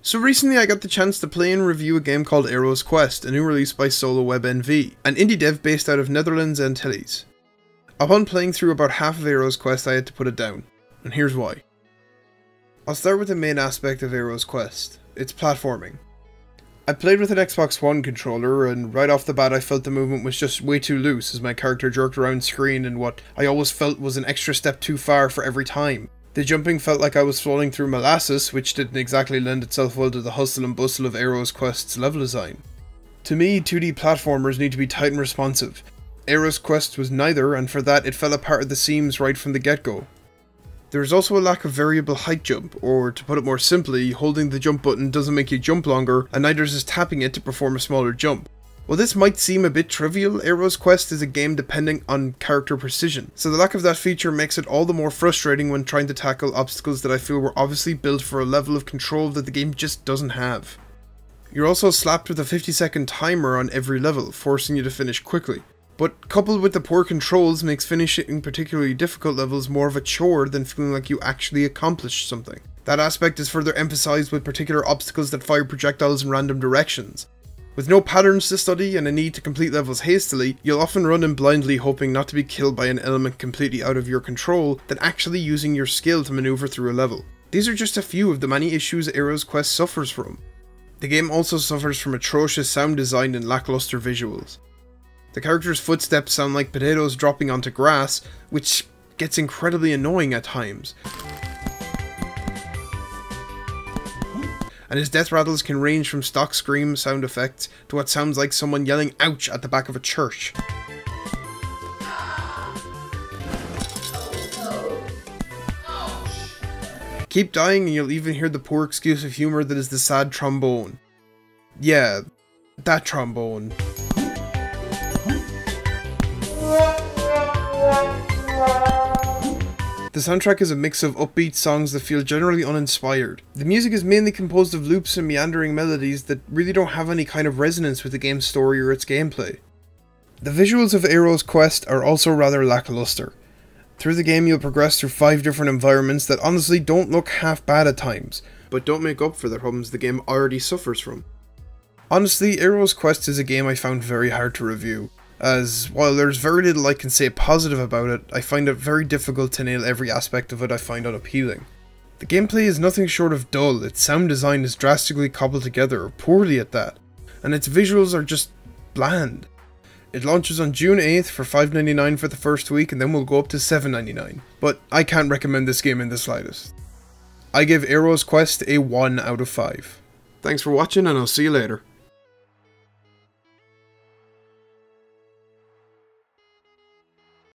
So recently I got the chance to play and review a game called Aero's Quest, a new release by SoloWebNV, an indie dev based out of Netherlands Antilles. Upon playing through about half of Aero's Quest I had to put it down, and here's why. I'll start with the main aspect of Aero's Quest, its platforming. I played with an Xbox One controller, and right off the bat I felt the movement was just way too loose as my character jerked around screen in what I always felt was an extra step too far for every time. The jumping felt like I was falling through molasses, which didn't exactly lend itself well to the hustle and bustle of Aero's Quest's level design. To me, 2D platformers need to be tight and responsive. Aero's Quest was neither, and for that it fell apart at the seams right from the get-go. There is also a lack of variable height jump, or to put it more simply, holding the jump button doesn't make you jump longer, and neither is tapping it to perform a smaller jump. While this might seem a bit trivial, Aero's Quest is a game depending on character precision, so the lack of that feature makes it all the more frustrating when trying to tackle obstacles that I feel were obviously built for a level of control that the game just doesn't have. You're also slapped with a 50-second timer on every level, forcing you to finish quickly. But coupled with the poor controls makes finishing particularly difficult levels more of a chore than feeling like you actually accomplished something. That aspect is further emphasized with particular obstacles that fire projectiles in random directions. With no patterns to study and a need to complete levels hastily, you'll often run in blindly hoping not to be killed by an element completely out of your control than actually using your skill to maneuver through a level. These are just a few of the many issues Aero's Quest suffers from. The game also suffers from atrocious sound design and lackluster visuals. The character's footsteps sound like potatoes dropping onto grass, which gets incredibly annoying at times. And his death rattles can range from stock scream sound effects to what sounds like someone yelling ouch at the back of a church. Keep dying and you'll even hear the poor excuse of humor that is the sad trombone. Yeah, that trombone. The soundtrack is a mix of upbeat songs that feel generally uninspired. The music is mainly composed of loops and meandering melodies that really don't have any kind of resonance with the game's story or its gameplay. The visuals of Aero's Quest are also rather lackluster. Through the game you'll progress through 5 different environments that honestly don't look half bad at times, but don't make up for the problems the game already suffers from. Honestly, Aero's Quest is a game I found very hard to review, as while there's very little I can say positive about it, I find it very difficult to nail every aspect of it I find unappealing. The gameplay is nothing short of dull, its sound design is drastically cobbled together, poorly at that, and its visuals are just bland. It launches on June 8th for $5.99 for the first week and then will go up to $7.99, but I can't recommend this game in the slightest. I give Aero's Quest a 1 out of 5. Thanks for watching and I'll see you later.